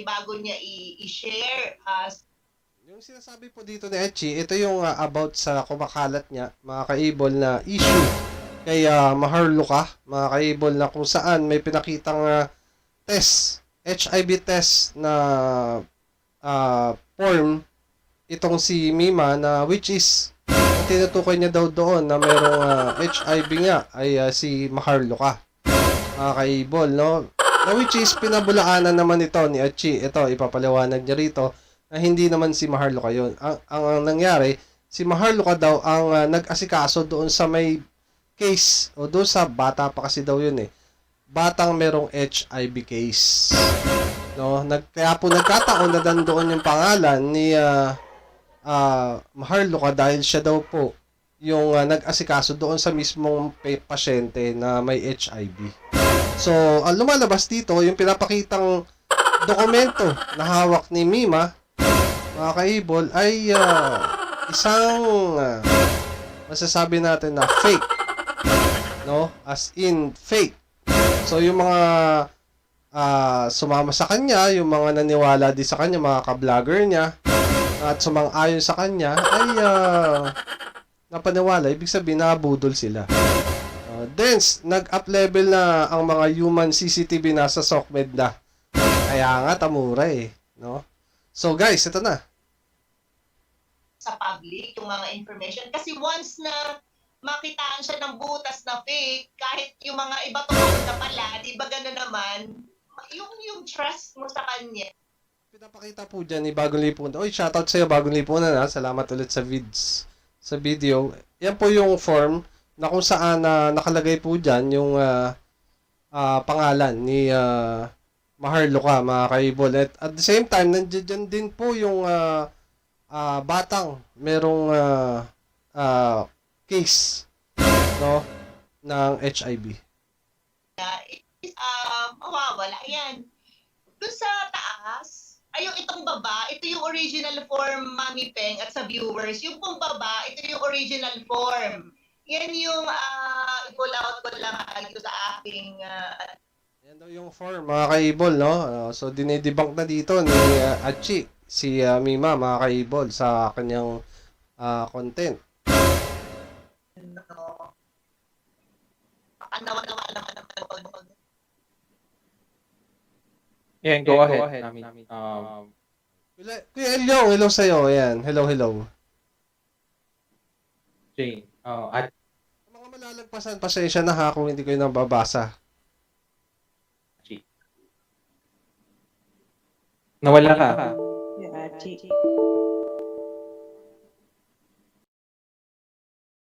bago niya i-share. Yung sinasabi po dito ni Echi, ito yung about sa kumakalat niya, mga kaibol, na issue kay Maharlika, mga kaibol, na kung saan may pinakitang test, HIV test na form itong si Mima, na which is tinutukoy niya daw doon na mayroong HIV nga ay si Maharlika, mga kaibol, no? Na which is pinabulaanan naman ito ni Echi. Ito, ipapaliwanag niya rito na hindi naman si Maharlika yun. Ang nangyari, si Maharlika daw ang nag-asikaso doon sa may case, o doon sa bata pa kasi daw yun eh. Batang merong HIV case. No? Kaya po nagkataon na doon yung pangalan ni Maharlika dahil siya daw po yung nag-asikaso doon sa mismong pasyente na may HIV. So, ang lumalabas dito, yung pinapakitang dokumento na hawak ni Mima, mga kaibol, ay isang masasabi natin na fake. No? As in, fake. So, yung mga sumama sa kanya, yung mga naniwala din sa kanya, mga ka-vlogger niya, at sumang-ayon sa kanya, ay napaniwala. Ibig sabihin, nabudol sila. Then, nag-up level na ang mga human CCTV nasa SOCMED na. Kaya nga, tamura eh. No? So, guys, ito na. Sa public, yung mga information. Kasi once na makitaan siya ng butas na fake, kahit yung mga iba totoo na pala, di ba gano'n naman, yung trust mo sa kanya. Pinapakita po dyan ni Bagong Lipunan. Oy, shoutout sa'yo, Bagong Lipunan, ha. Salamat ulit sa video. Yan po yung form na kung saan nakalagay po dyan yung pangalan ni Maharlika, mga kaibol. At the same time, nandiyan din po yung batang merong case, no, ng HIV. Mawawala yan. Doon sa taas, ay yung itong baba, ito yung original form, Mami Peng, at sa viewers. Yung pong baba, ito yung original form. Yan yung i-pull out ko lang ito sa aking... Yan daw yung form, mga kaibol, no? So, dinidebunk na dito ni Achi, si Mima, mga kaibol, sa kanyang content. Nawa-nawa naman. Yeah, go ahead. Kuya Elyo, hello sa'yo. Ayan, hello. Jane. Mga malalagpasan, pasensya na ha kung hindi ko yung nababasa. Nawala ka.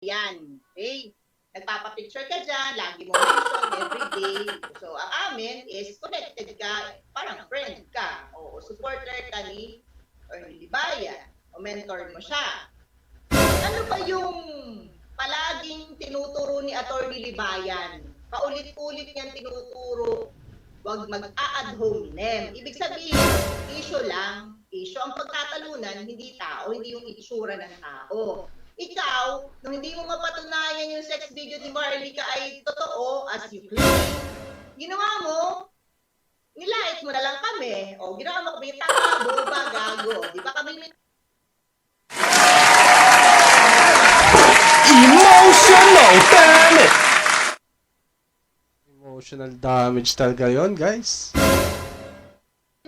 Yan. Okay? Nagpapapicture ka dyan, lagi mo mention everyday. So, ang amin is connected ka, parang friend ka, o supporter ka ni Libayan, o mentor mo siya. Ano ba yung palaging tinuturo ni Atty. Libayan? Paulit-ulit niyang tinuturo, wag mag-a-ad hominem. Ibig sabihin, issue lang. Issue ang pagtatalunan, hindi tao, hindi yung itsura ng tao. Ikaw, nung hindi mo mapatunayan yung sex video ni Maharlika ay totoo, as you claim, ginawa mo, nilait mo na lang kami. O, ginawa mo kami, tama, boba, gago. Di ba kami Emotional damage! Emotional damage talaga yun, guys.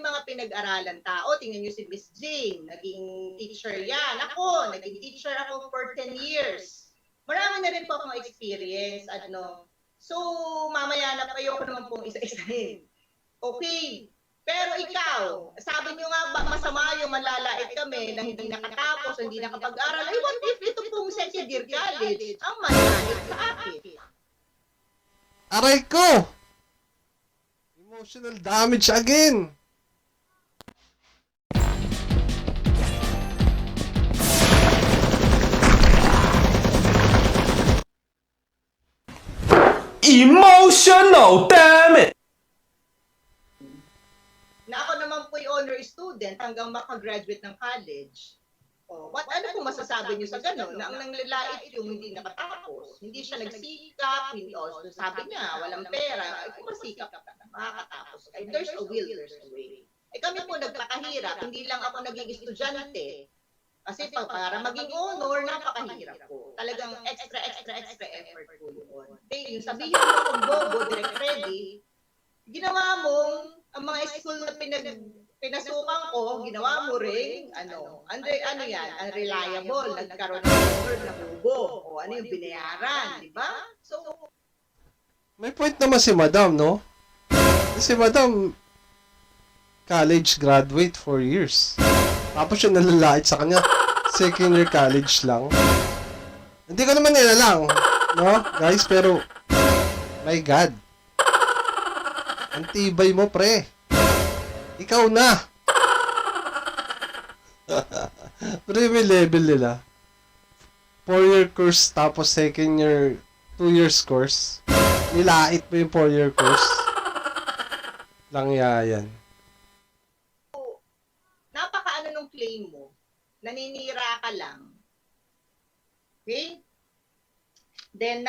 mga pinag-aralan tao. Tingnan nyo si Miss Jane, naging teacher yan. Ako, naging teacher ako for 10 years. Marami na rin po akong experience. So, mamaya na kayo ko naman pong isa-isahin. Okay. Pero ikaw, sabi nyo nga ba masama yung malalait kami na hindi nakatapos, hindi nakapag-aral. Ay, what if ito pong second year college ang malalait sa akin? Aray ko! Emotional damage again! Emotional damage! Na ako naman po yung honor student hanggang makagraduate ng college. Ano po masasabi niyo sa gano'n? Na ang nanglalait yung hindi nakatapos. Hindi siya nagsikap, sabi niya, walang pera. Ay, kung masikap ka, makakatapos. There's a will, there's a way. kami po nagpakahirap, hindi lang ako naging estudyante. Kasi para maging honor, napakahirap po. Talagang extra effort po yun. Okay, yung sabihin mo akong bobo, direct ready, ginawa mong ang mga school na pinasukan ko, ginawa mo rin, ano yan, unreliable, nagkaroon ng honor na bobo, o ano yung binayaran, di ba? So, May point naman si Madam, no? Si Madam, college graduate 4 years. Tapos yung nalalait sa kanya, second year college lang. Hindi ko naman nilalang, no? Guys, pero, my God. Ang tibay mo, pre. Ikaw na. Pero yung may level nila. 4-year course, tapos second year, 2 years course. Nilait mo yung 4-year course. Langya yan. napakaano nung claim mo, naninira ka lang. Okay? Then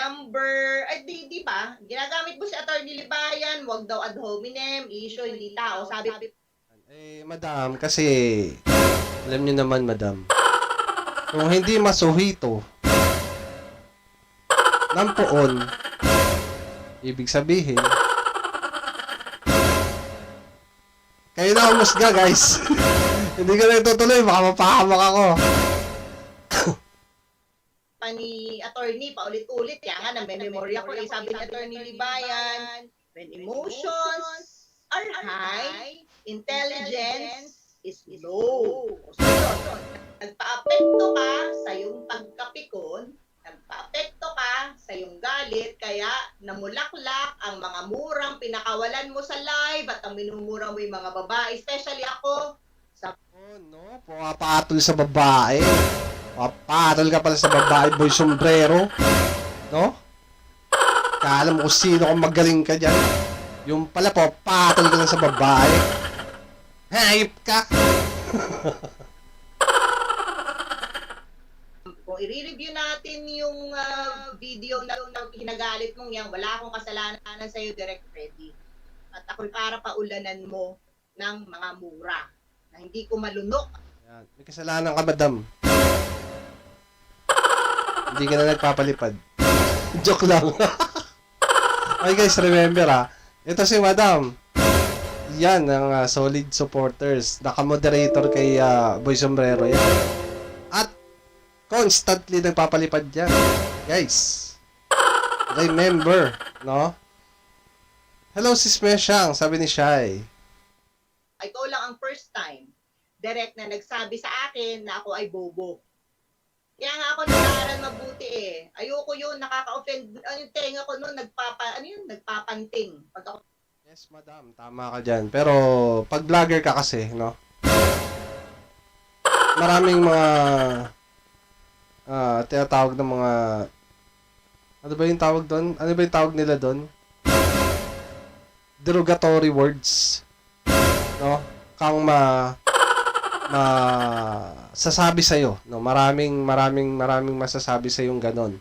di ba? Ginagamit mo si Attorney Libayan, wag daw ad hominem, issue, hindi tao. Sabi, Madam, kasi, alam niyo naman, Madam, kung hindi masuhito ng poon, ibig sabihin, kayo na umusga, guys. Hindi ko na itutuloy, baka mapahamak ako. pa ni attorney, paulit-ulit, kaya nga na may memorya ko, sabi ni Attorney Libayan, when emotions are high, intelligence is low. So, nagpa-apekto ka sa iyong pagkapikon, nagpa-apekto ka sa iyong galit, kaya namulaklak ang mga murang pinakawalan mo sa live at ang minumura mo yung mga babae, especially ako. Oh, no, pumapatol sa babae. Papatol ka pala sa babae, boy sombrero. No? Kala mo kung sino kung magaling ka dyan. Yung pala po, patol ka lang sa babae. Hayop ka! Kung i-review natin yung video na hinagalit mong yan, wala akong kasalanan sa iyo, Direct Freddy. At ako'y para paulanan mo ng mga mura na hindi ko malunok. Yan. May kasalanan ka, Madam. Hindi ka na nagpapalipad. Joke lang. Okay guys, remember ito si Madam. Yan ang solid supporters. Naka-moderator kay Boy Sombrero yan. At constantly nagpapalipad yan. Guys, remember, no? Hello sis Mesyang, sabi ni Shai. Ikaw lang ang first time, direct na nagsabi sa akin na ako ay bobo. Kaya nga ako nag-aaral mabuti eh. Ayoko yun, nakaka-offend. Yung tenga ko noon, nagpapanting. Pag ako Yes, Madam, tama ka dyan. Pero, pag vlogger ka kasi, no? Maraming mga tinatawag ng mga ano ba yung tawag doon? Ano ba yung tawag nila doon? Derogatory words. No? Kang sasabi sa iyo, no? Maraming masasabi sa yung ganon.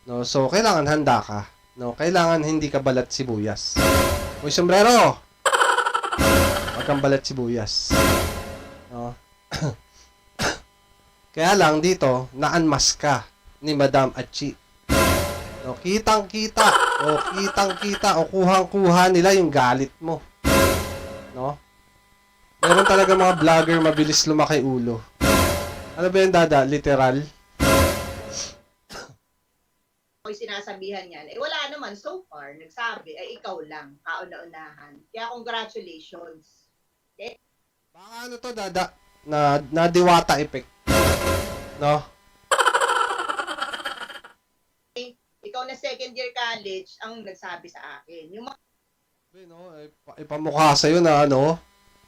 No? So, kailangan handa ka. No? Kailangan hindi ka balat sibuyas. Uy, sombrero! Huwag kang balat sibuyas. No? Kaya lang dito, na-unmask ka ni Madam Achi. No, kitang-kita, o kuhang-kuha nila yung galit mo. No? Meron talaga mga vlogger mabilis lumaki ulo. Ano ba yung dada? Literal? ako'y sinasabihan yan, wala naman so far, nagsabi, ay ikaw lang, kauna-unahan. Kaya congratulations. Baka ano to, dada? Na diwata effect. No? Ikaw na second year college ang nagsabi sa akin. Yung mga No, ipamukha sa'yo na ano,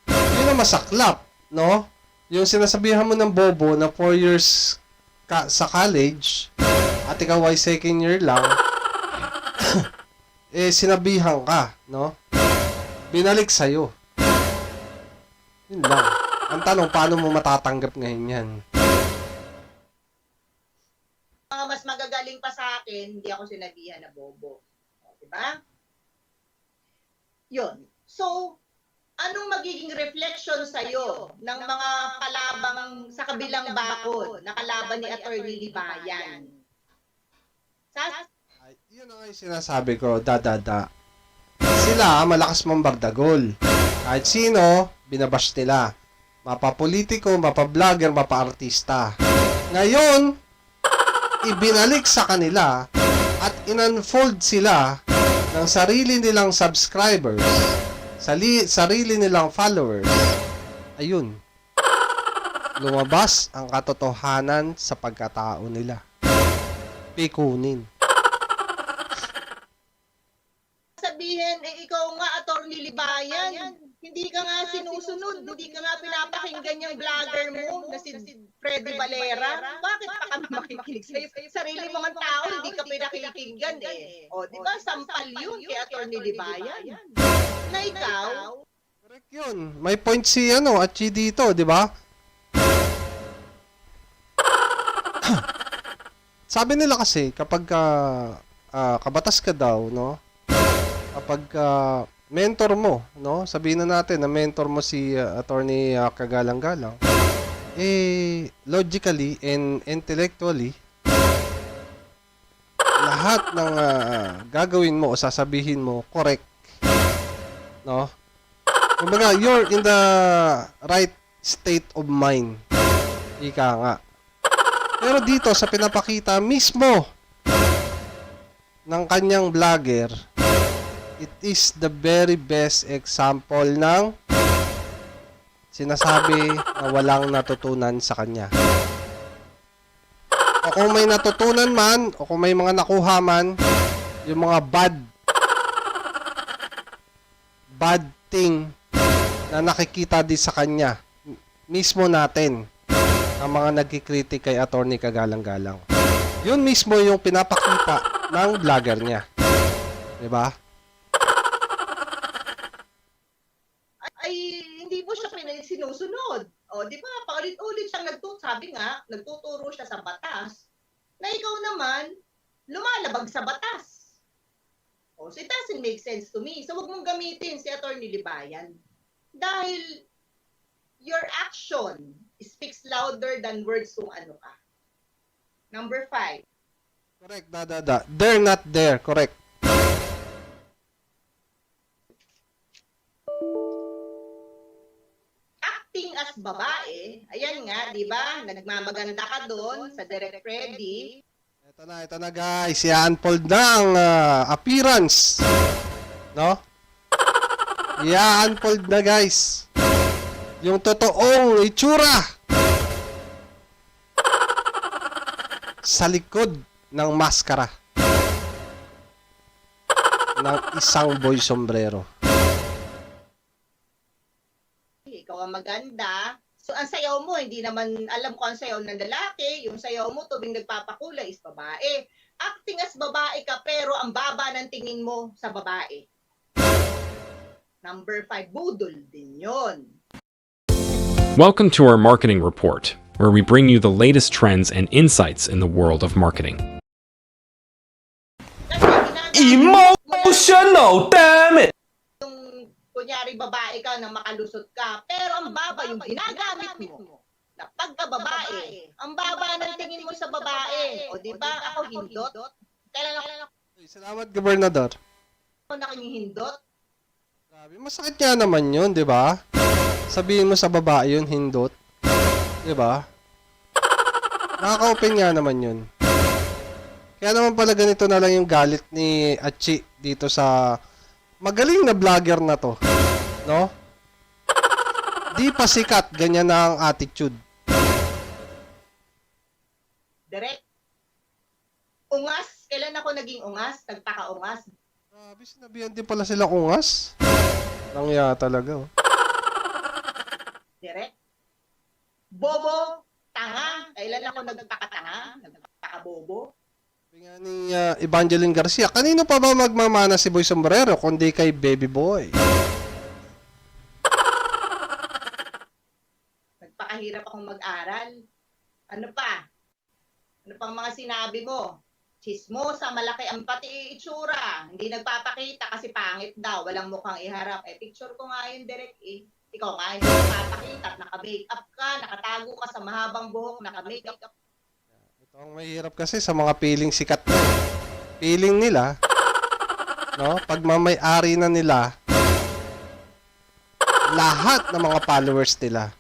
yun na masaklap, no? Yung sinasabihan mo ng bobo na 4 years sa college at ikaw ay second year lang, sinabihan ka, no? Binalik sa'yo. Yun lang. Ang tanong, paano mo matatanggap ngayon yan? mga mas magagaling pa sa akin, hindi ako sinabihan na bobo. O, diba? Yun. So, anong magiging reflection sa'yo ng mga kalabang sa kabilang bakod na kalaban ni Attorney Libayan? Ay, yun ang sinasabi ko, Sila, malakas mambardagol. Kahit sino, binabash nila. Mapapolitiko, mapablogger, mapaartista. Ngayon, ibinalik sa kanila at in-unfold sila ng sarili nilang subscribers, sarili nilang followers. Ayun. Lumabas ang katotohanan sa pagkatao nila. Pikunin. Sabihin, ikaw nga, Attorney Libayan, hindi ka nga sinusunod, hindi ka nga pinapakinggan yung vlogger mo na si Freddy Valera. Bakit pa kami makikinig sa'yo? Sarili mga tao, hindi ka pinakikinggan eh. O, di ba, sampal yun kay Attorney Libayan. Na ikaw, Correct yun. May point si Achi dito, di ba? Sabi nila kasi, kapag kabatas ka daw, no? Kapag mentor mo, no? Sabihin na natin na mentor mo si Attorney Kagalang-Galang, logically and intellectually, lahat ng gagawin mo o sasabihin mo, correct. No? Kumbaga, you're in the right state of mind. Ika nga. Pero dito, sa pinapakita mismo ng kanyang vlogger, it is the very best example ng sinasabi na walang natutunan sa kanya. O kung may natutunan man, o kung may mga nakuha man, yung mga bad thing na nakikita din sa kanya, mismo natin, ang mga nagkikritik kay Attorney Kagalang-Galang. Yun mismo yung pinapakita ng vlogger niya. Diba? ay hindi mo siya sinusunod. O, di ba, paulit-ulit siyang nagtuturo siya sa batas, na ikaw naman, lumalabag sa batas. O, so it doesn't make sense to me. So, huwag mong gamitin si Attorney Libayan. Dahil, your action speaks louder than words kung ano ka. Number 5. Correct, They're not there, correct. Acting as babae, ayan nga, di ba? Nagmamaganda ka doon sa Direct Freddy. Ito na guys, i-unfold na ang appearance. No? I-unfold na guys. Yung totoong itsura sa likod ng maskara ng isang boy sombrero. Ikaw ang maganda. So, ang sayaw mo, hindi naman alam ko ang sayaw ng lalaki. Yung sayaw mo, tuwing nagpapakulay is babae. Acting as babae ka, pero ang baba ng tingin mo sa babae. Number 5, budol din yun. Welcome to our marketing report, where we bring you the latest trends and insights in the world of marketing. Kasi Emotional, damn it! yung kunyari babae ka na makalusot ka, pero ang baba yung ginagamit mo na pagka-babae. Ang baba ng tingin mo sa babae. O di ba ako hindot? Kailan ako Salamat, Gobernador. nakihindot? Grabe, masakit nga naman yun, di ba? Sabihin mo sa babae yun, hindot. Di ba? Nakaka-open nga naman yun. Kaya naman pala ganito na lang yung galit ni Achi dito sa magaling na vlogger na to. No? Di pa sikat, ganyan na ang attitude. Direct. Ungas. Kailan ako naging ungas? Nagpaka-ungas. Grabe, sinabihan din pala sila ungas. Langya talaga. Oh. Direct. Bobo. Tanga. Kailan ako nagpaka-tanga? Nagpaka-bobo. Sabi nga ni Evangeline Garcia, kanino pa ba magmamana si Boy Sombrero kundi kay Baby Boy? Nagpakahirap akong mag-aral. Ano pa? Ano pang mga sinabi mo? Chismosa, malaki ang pati itsura. Hindi nagpapakita kasi pangit daw. Walang mukhang iharap. Picture ko nga yun, direct eh. Ikaw nga, hindi nagpapakita. Naka-makeup ka, nakatago ka sa mahabang buhok, naka-makeup ka. Ito ang mahirap kasi sa mga piling sikat na. Piling nila, no? Pag mamay-ari na nila, lahat ng mga followers nila,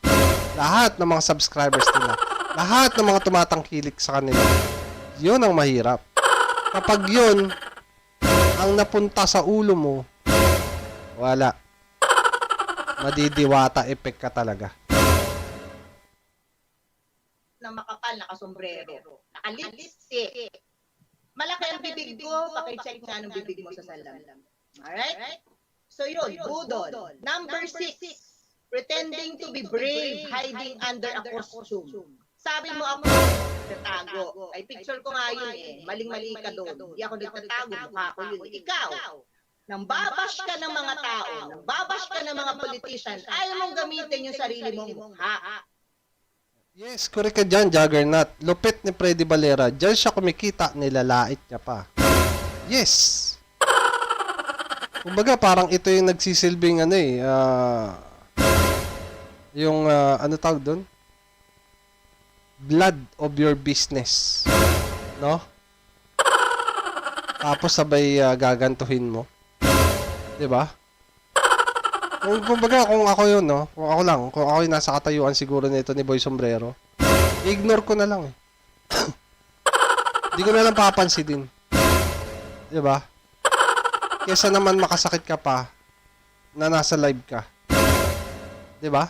lahat ng mga subscribers nila, lahat ng mga tumatangkilik sa kanila, yun ang mahirap. Kapag yun ang napunta sa ulo mo, wala. Madidiwata effect ka talaga. Na makapal, nakasombrero, nakalipstick. Malaki ang bibig ko, pakicheck nga ng bibig mo sa salamin. Alright? So yun, budol. Number 6, pretending to be brave, hiding under a costume. Sabi mo ako, nagtatago. Ay, picture ko nga yun eh. Maling-mali ka doon. Hindi ako nagtatago, mukha ko yun. Ikaw, nang babash ka ng mga tao, nang babash ka ng mga politician, ayaw mong gamitin yung sarili mong mukha. Yes, correct ka dyan, Juggernaut. Lupit ni Freddy Valera. Diyan siya kumikita, nilalait niya pa. Yes! Kumbaga, parang ito yung nagsisilbing ano tawag doon? Blood of your business. No? Tapos sabay gagantuhin mo. 'Di ba? Kumbaga, kung ako yun, no? Kung ako yung nasa katayuan siguro nito ni Boy Sombrero, ignore ko na lang eh. Hindi ko na lang papansinin. 'Di ba? Kesa naman makasakit ka pa na nasa live ka. 'Di ba?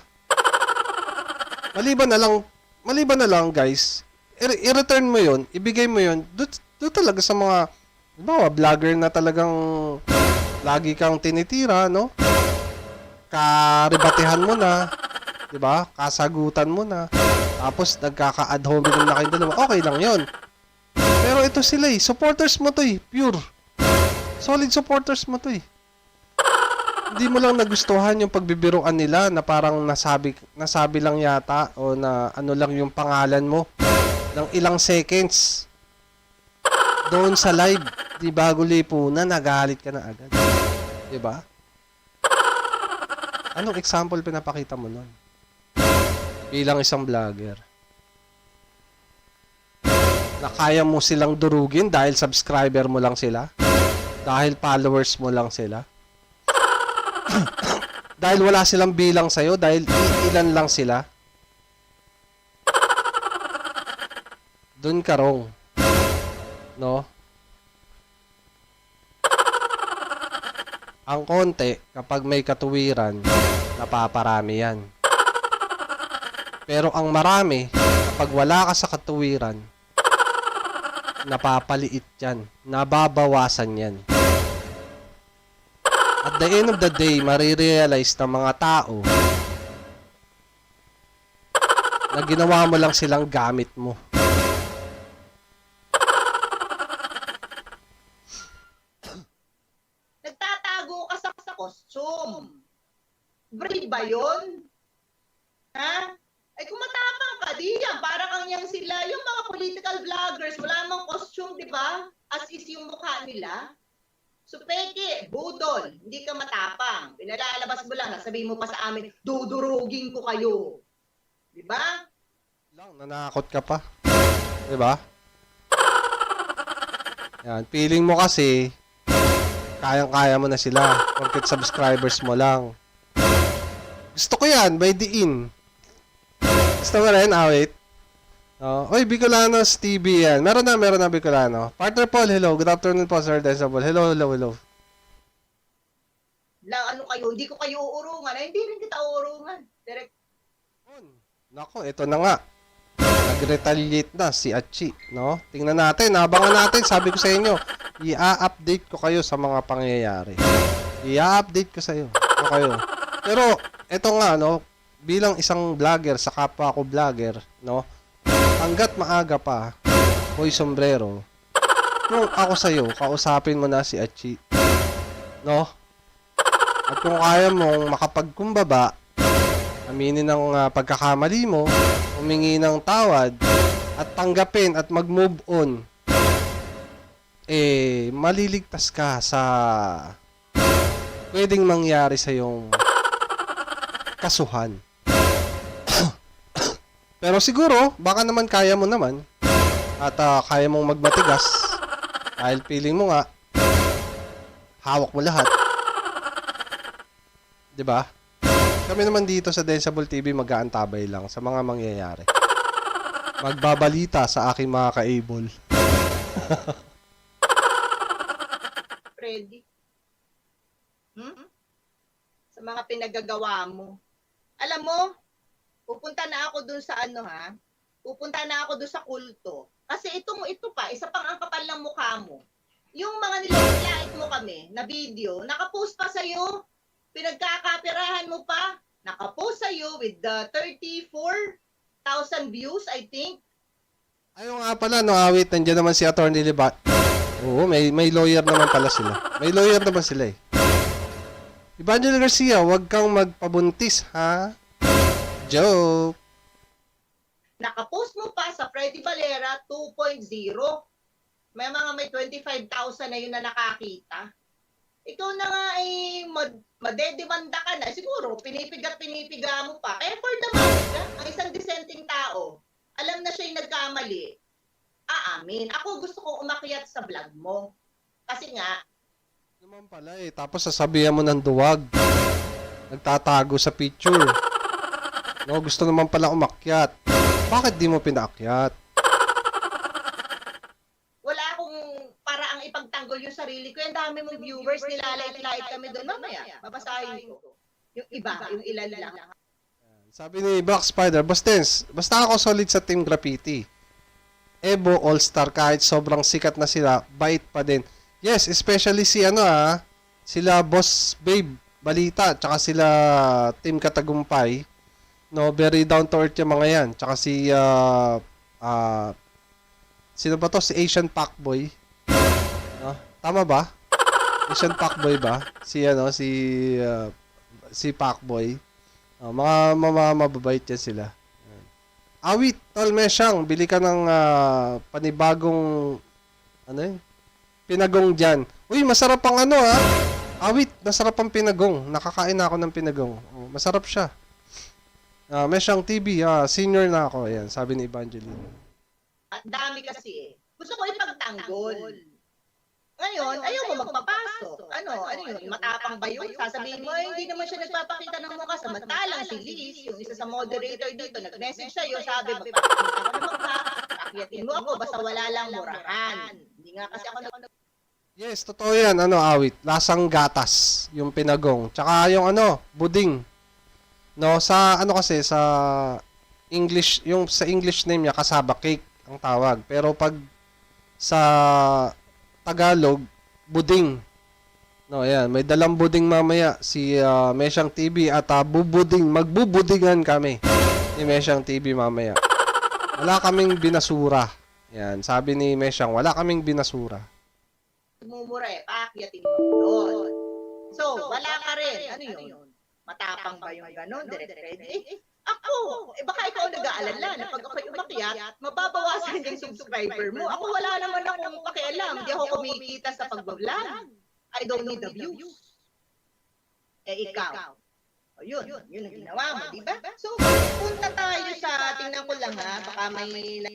Maliban na lang, guys. I-return mo 'yon, ibigay mo 'yon doon talaga sa mga vlogger na talagang lagi kang tinitira, no? Karibatehan mo na, 'di ba? Kasagutan mo na. Tapos nagkaka-ad hominem na kayong dalawa. Okay lang 'yon. Pero ito sila eh, supporters mo 'to eh, pure. Solid supporters mo 'to eh. Hindi mo lang nagustuhan yung pagbibiruan nila na parang nasabi lang yata o na ano lang yung pangalan mo ng ilang seconds doon sa live. Di bago lipunan, nagalit ka na agad. 'Di ba? Anong example pinapakita mo nun? Bilang isang vlogger. Na kaya mo silang durugin dahil subscriber mo lang sila? Dahil followers mo lang sila? Dahil wala silang bilang sa'yo? Dahil ilan lang sila? Doon ka wrong. No? Ang konti, kapag may katuwiran, napaparami yan. Pero ang marami, kapag wala ka sa katuwiran, napapaliit yan. Nababawasan yan. At the end of the day, marirealize ng mga tao na ginawa mo lang silang gamit mo. Nagtatago ka sa costume. Brave ba yun? Ha? Ay kung matapang ka, di yan. Para kang yang sila, yung mga political vloggers, wala namang costume, di ba? As is yung mukha nila. So, peke, budol, hindi ka matapang. Pinalalabas mo lang, sabihin mo pa sa amin, dudurugin ko kayo. Di ba? Lang, nanakot ka pa. Di ba? Yan, feeling mo kasi, kayang-kaya mo na sila. Porket subscribers mo lang. Gusto ko yan, by the in. Gusto mo rin, awit. Oy, Bicolanos TV yan. Meron na Bicolano. Partner Paul, hello. Good afternoon po, Sir Desabol. Hello. Ano kayo, hindi ko kayo uurungan. Ay, hindi rin kita uurungan. Direct. Nako, ito na nga. Nag-retaliate na si Achi, no? Tingnan natin, abangan natin. Sabi ko sa inyo, i-update ko kayo sa mga pangyayari. I-update ko sa iyo. Kayo. Pero, ito nga, no? Bilang isang vlogger, sa kapwa ko vlogger, no? Hanggat maaga pa, Boy Sombrero, kung ako sa'yo, kausapin mo na si Achi. No? At kung kaya mong makapagkumbaba, aminin ng pagkakamali mo, humingi ng tawad, at tanggapin at mag-move on maliligtas ka sa pwedeng mangyari sa yung kasuhan. Pero siguro, baka naman kaya mo naman at kaya mong magmatigas dahil feeling mo nga hawak mo lahat. 'Di ba? Kami naman dito sa Densable TV mag-aantabay lang sa mga mangyayari. Magbabalita sa aking mga ka-able. Freddy. Sa mga pinagagawa mo. Alam mo, pupunta na ako dun sa pupunta na ako dun sa kulto. Kasi ito pa, isa pang ang kapal ng mukha mo. Yung mga nilait mo kami na video, nakapost pa sa'yo. Pinagkakapirahan mo pa. Nakapost sa'yo with the 34,000 views, I think. Ayun nga pala, no, awit, nandiyan naman si Attorney Libat. Oo, may lawyer naman pala sila. May lawyer naman sila eh. Evangeline Garcia, huwag kang magpabuntis, ha? Joke. Nakapost mo pa sa Freddy Valera 2.0. May 25,000 na yun na nakakita. Ikaw na nga ay madedemanda ka na. Siguro, pinipiga mo pa. Kaya for the matter, ang isang dissenting tao, alam na siya yung nagkamali. Aamin. Ako gusto kong umakyat sa vlog mo. Kasi nga, Naman pala eh, tapos sasabihan mo ng duwag. Nagtatago sa picture. No, gusto naman pala umakyat. Bakit di mo pinaakyat? wala akong paraang ipagtanggol yung sarili ko. Yung dami mong viewers, nilalait-lait kami doon. Mamaya, babasahin ko. Yung iba, yung ilan lang. Sabi ni Black Spider, basta ako solid sa Team Graffiti. Evo All-Star kahit sobrang sikat na sila, bait pa din. Yes, especially si sila Boss Babe Balita, tsaka sila Team Katagumpay. No, very down to earth yung mga yan. Tsaka si sino ba to? Si Asian Pacboy. No? Tama ba? Asian Pacboy ba? Si si Pacboy. Mga mababait yan sila. Awit, tol mesyang, bili ka ng panibagong pinagong dyan. Uy, masarap ang Awit, masarap ang pinagong. Nakakain na ako ng pinagong. Masarap siya. Mesyang TV, senior na ako. Ayan, sabi ni Evangeline. At dami kasi eh. Gusto ko ipagtanggol. Ngayon, ayaw mo magpapasok. Ano yun? Matapang ba yun? Sasabihin mo, hindi naman siya nagpapakita ng mukha. Samantalang si Liz, yung isa sa moderator dito, nag-message sa'yo, sabi, magpapakita ka ng mukha. Pakyatin mo ako, basta wala lang murahan. Hindi nga kasi ako Yes, totoo yan. Awit, lasang gatas, yung pinagong. Tsaka yung buding. No, sa kasi, sa English, yung sa English name niya, kasaba cake ang tawag. Pero pag sa Tagalog, buding. No, ayan, may dalang buding mamaya si Mesyang TV at magbubudingan kami ni Mesyang TV mamaya. Wala kaming binasura. Yan, sabi ni Mesyang, wala kaming binasura. mumura eh, paakyatin mo doon. So, wala ka rin. Ano yun? Matapang ba yung gano'n? Direct ready? Ako, baka ikaw nag-aalala na pag ako'y umakyat, mababawasan yung subscriber mo. Ako wala naman akong pakialam. Hindi ako kumikita sa pag-vlog. I don't need the views. Ikaw. O yun ang ginawa mo, di ba? So, punta tayo sa, tingnan ko lang baka may